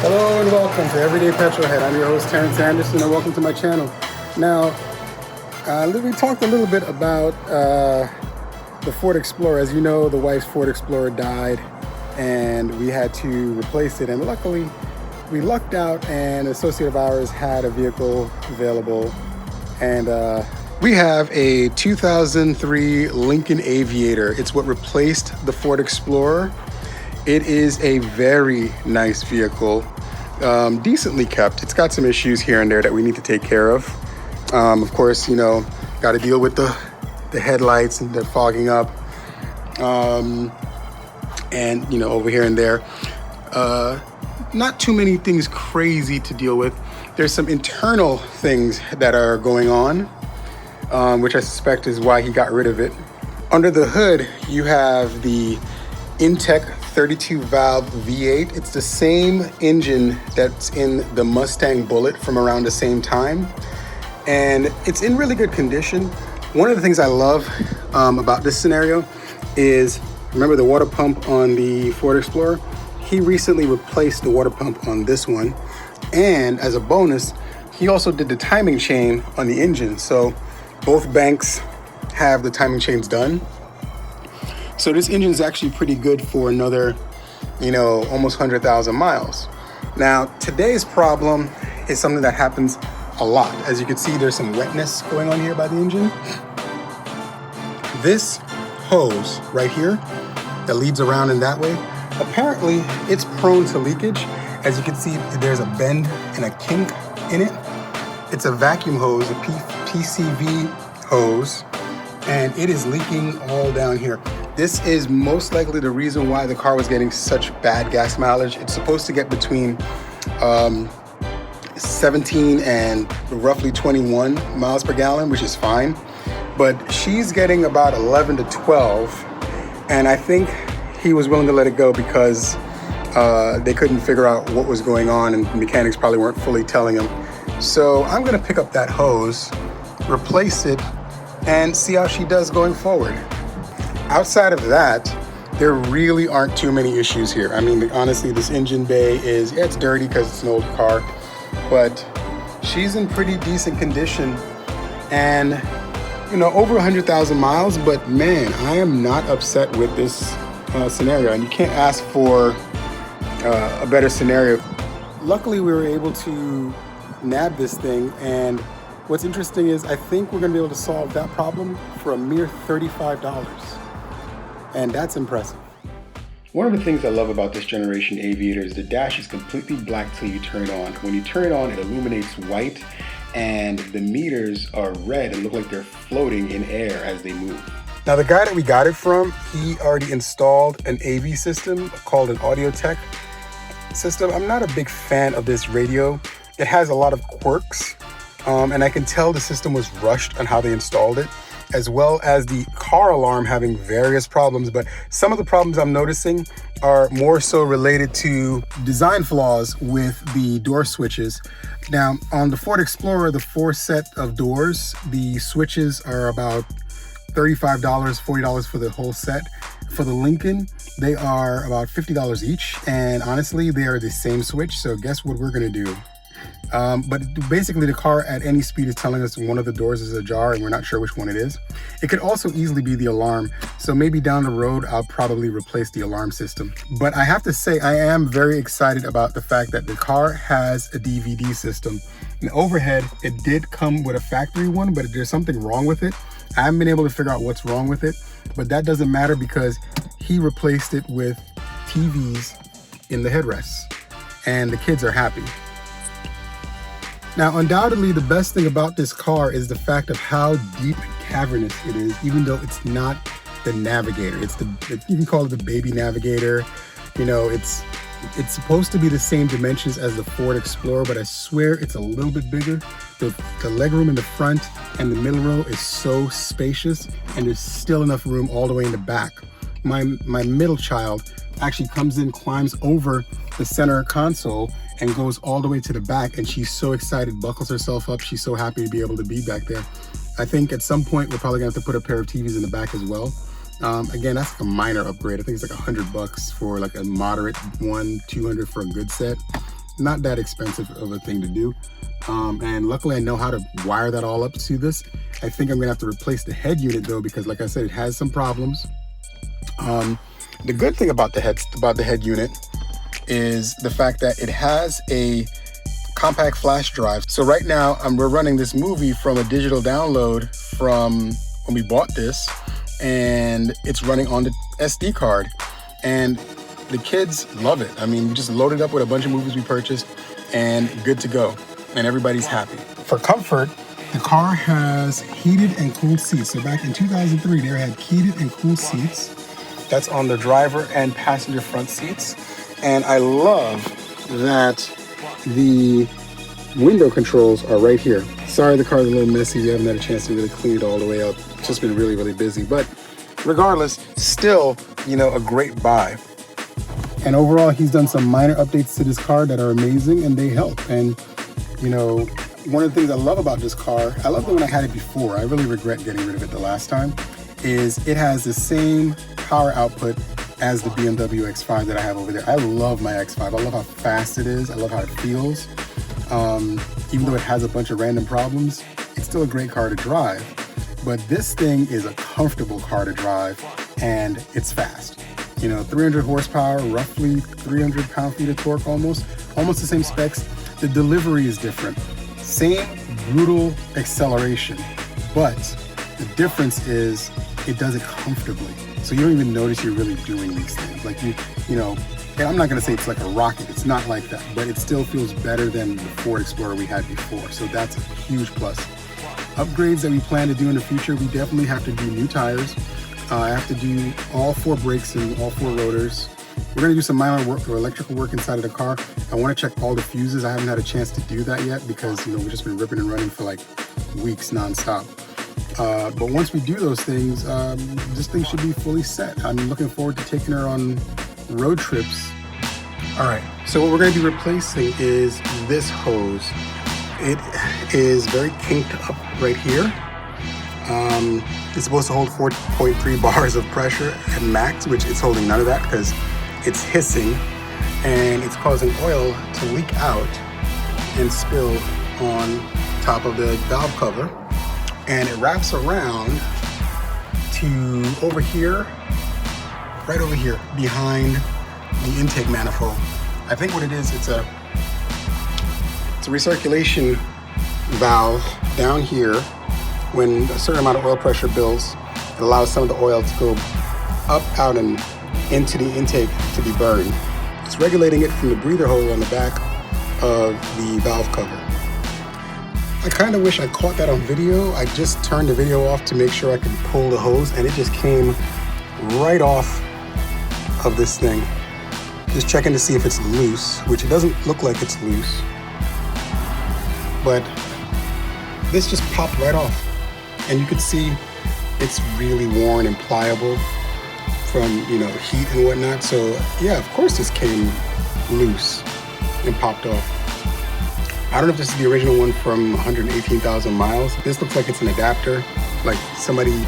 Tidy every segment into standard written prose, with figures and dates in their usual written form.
Hello and welcome to Everyday Petrolhead. I'm your host Terrence Anderson and welcome to my channel. Now, we talked a little bit about the Ford Explorer. As you know, the wife's Ford Explorer died and we had to replace it, and luckily we lucked out and an associate of ours had a vehicle available, and we have a 2003 Lincoln Aviator. It's what replaced the Ford Explorer. It is a very nice vehicle, decently kept. It's got some issues here and there that we need to take care of. Of course, you know, got to deal with the headlights and they're fogging up, and you know, over here and there. Not too many things crazy to deal with. There's some internal things that are going on, which I suspect is why he got rid of it. Under the hood, you have the Intech 32 valve V8. It's the same engine that's in the Mustang Bullet from around the same time, and it's in really good condition. One of the things I love about this scenario is, remember the water pump on the Ford Explorer? He recently replaced the water pump on this one, and as a bonus, he also did the timing chain on the engine. So both banks have the timing chains done. So this engine is actually pretty good for another, you know, almost 100,000 miles. Now, today's problem is something that happens a lot. As you can see, there's some wetness going on here by the engine. This hose right here that leads around in that way, apparently it's prone to leakage. As you can see, there's a bend and a kink in it. It's a vacuum hose, a PCV hose, and it is leaking all down here. This is most likely the reason why the car was getting such bad gas mileage. It's supposed to get between 17 and roughly 21 miles per gallon, which is fine. But she's getting about 11 to 12. And I think he was willing to let it go because they couldn't figure out what was going on, and mechanics probably weren't fully telling him. So I'm gonna pick up that hose, replace it, and see how she does going forward. Outside of that, there really aren't too many issues here. I mean, honestly, this engine bay is, yeah, it's dirty because it's an old car, but she's in pretty decent condition, and you know, over 100,000 miles. But man, I am not upset with this scenario, and you can't ask for a better scenario. Luckily, we were able to nab this thing, and what's interesting is I think we're gonna be able to solve that problem for a mere $35. And that's impressive. One of the things I love about this generation Aviator is the dash is completely black till you turn it on. When you turn it on, it illuminates white, and the meters are red and look like they're floating in air as they move. Now, the guy that we got it from, he already installed an AV system called an Audio Tech system. I'm not a big fan of this radio. It has a lot of quirks, and I can tell the system was rushed on how they installed it, as well as the car alarm having various problems. But some of the problems I'm noticing are more so related to design flaws with the door switches. Now, on the Ford Explorer, the 4 set of doors, the switches are about $35, $40 for the whole set. For the Lincoln, they are about $50 each. And honestly, they are the same switch. So guess what we're gonna do? But basically the car at any speed is telling us one of the doors is ajar and we're not sure which one it is. It could also easily be the alarm. So maybe down the road, I'll probably replace the alarm system. But I have to say, I am very excited about the fact that the car has a DVD system. And overhead, it did come with a factory one, but there's something wrong with it. I haven't been able to figure out what's wrong with it, but that doesn't matter because he replaced it with TVs in the headrests, and the kids are happy. Now, undoubtedly, the best thing about this car is the fact of how deep and cavernous it is, even though it's not the Navigator. You can call it the baby Navigator. You know, it's supposed to be the same dimensions as the Ford Explorer, but I swear it's a little bit bigger. The legroom in the front and the middle row is so spacious, and there's still enough room all the way in the back. My middle child actually comes in, climbs over the center console, and goes all the way to the back, and she's so excited, buckles herself up. She's so happy to be able to be back there. I think at some point we're probably gonna have to put a pair of TVs in the back as well. Again, that's like a minor upgrade. I think it's like $100 for like a moderate one, $200 for a good set. not that expensive of a thing to do. And luckily I know how to wire that all up to this. I think I'm gonna have to replace the head unit though, because like I said, it has some problems. The good thing about the head unit is the fact that it has a compact flash drive. So right now we're running this movie from a digital download from when we bought this, and it's running on the SD card, and the kids love it. I mean, we just loaded up with a bunch of movies we purchased and good to go, and everybody's happy. For comfort, the car has heated and cooled seats. So back in 2003, they had heated and cooled seats. That's on the driver and passenger front seats. And I love that the window controls are right here. Sorry, the car's a little messy. We haven't had a chance to really clean it all the way up. It's just been really, really busy. But regardless, still, you know, a great buy. And overall, he's done some minor updates to this car that are amazing, and they help. And, you know, one of the things I love about this car, I loved it when I had it before. I really regret getting rid of it the last time, is it has the same power output as the BMW X5 that I have over there. I love my X5. I love how fast it is. I love how it feels. Even though it has a bunch of random problems, it's still a great car to drive. But this thing is a comfortable car to drive, and it's fast. You know, 300 horsepower, roughly 300 pound-feet of torque almost the same specs. The delivery is different. Same brutal acceleration, but the difference is it does it comfortably. So you don't even notice you're really doing these things. Like you know, and I'm not gonna say it's like a rocket, it's not like that, but it still feels better than the Ford Explorer we had before. So that's a huge plus. Upgrades that we plan to do in the future, we definitely have to do new tires. I have to do all 4 brakes and all 4 rotors. We're gonna do some minor work or electrical work inside of the car. I wanna check all the fuses. I haven't had a chance to do that yet because, you know, we've just been ripping and running for like weeks nonstop. But once we do those things, this thing should be fully set. I'm looking forward to taking her on road trips. All right, so what we're gonna be replacing is this hose. It is very kinked up right here. It's supposed to hold 4.3 bars of pressure at max, which it's holding none of that because it's hissing and it's causing oil to leak out and spill on top of the valve cover. And it wraps around to over here, right over here, behind the intake manifold. I think what it is, it's a recirculation valve down here. When a certain amount of oil pressure builds, it allows some of the oil to go up, out, and into the intake to be burned. It's regulating it from the breather hole on the back of the valve cover. I kind of wish I caught that on video. I just turned the video off to make sure I could pull the hose, and it just came right off of this thing. Just checking to see if it's loose, which it doesn't look like it's loose. But this just popped right off. And you could see it's really worn and pliable from, you know, heat and whatnot. So yeah, of course this came loose and popped off. I don't know if this is the original one from 118,000 miles. This looks like it's an adapter. Like somebody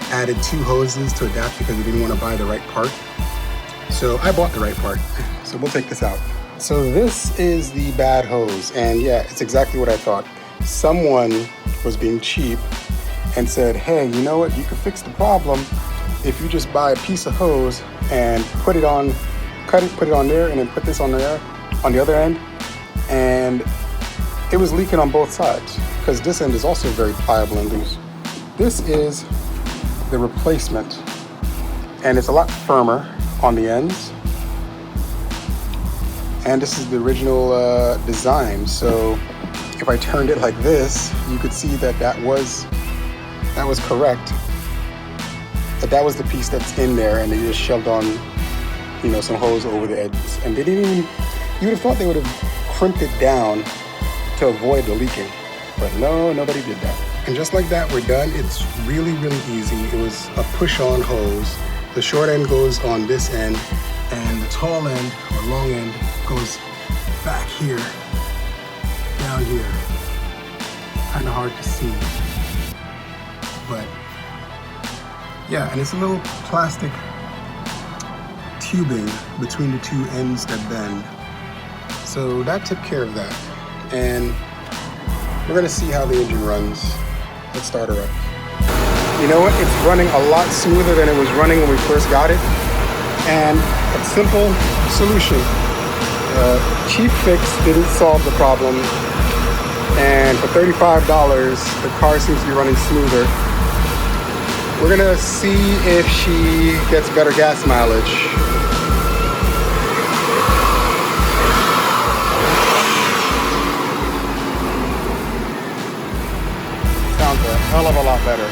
added 2 hoses to adapt because they didn't want to buy the right part. So I bought the right part. So we'll take this out. So this is the bad hose. And yeah, it's exactly what I thought. Someone was being cheap and said, hey, you know what, you can fix the problem if you just buy a piece of hose and put it on, cut it, put it on there, and then put this on there, on the other end. And it was leaking on both sides because this end is also very pliable and loose. This is the replacement, and it's a lot firmer on the ends. And this is the original design. So if I turned it like this, you could see that that was correct. But that was the piece that's in there, and they just shoved on, you know, some hose over the edges. And they didn't even, you would have thought they would have crimped it down to avoid the leaking. But no, nobody did that. And just like that, we're done. It's really, really easy. It was a push-on hose. The short end goes on this end, and the tall end, or long end, goes back here, down here. Kind of hard to see. But yeah, and it's a little plastic tubing between the 2 ends that bend. So that took care of that. And we're gonna see how the engine runs. Let's start her up. You know what? It's running a lot smoother than it was running when we first got it. And a simple solution. Cheap fix didn't solve the problem. And for $35, the car seems to be running smoother. We're gonna see if she gets better gas mileage. Sounds a hell of a lot better.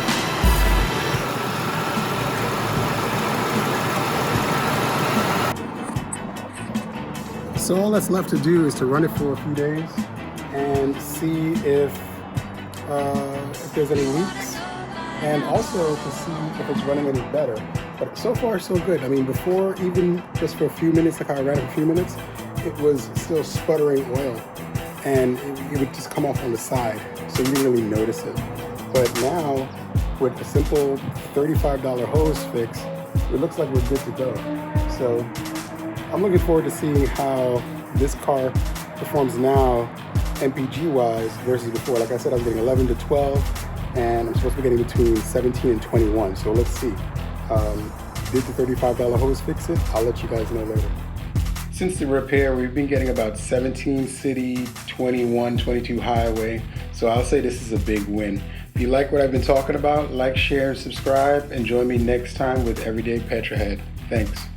So all that's left to do is to run it for a few days and see if there's any leaks, and also to see if it's running any better. But so far so good. I mean, before, even just for a few minutes, like how I ran it for a few minutes, it was still sputtering oil, and it would just come off on the side, so you didn't really notice it. But now, with a simple $35 hose fix, it looks like we're good to go. So I'm looking forward to seeing how this car performs now, MPG wise, versus before. Like I said, I was getting 11 to 12, and I'm supposed to be getting between 17 and 21. So let's see. Did the $35 hose fix it? I'll let you guys know later. Since the repair, we've been getting about 17 city, 21, 22 highway. So I'll say this is a big win. If you like what I've been talking about, like, share, and subscribe, and join me next time with Everyday Petrahead. Thanks.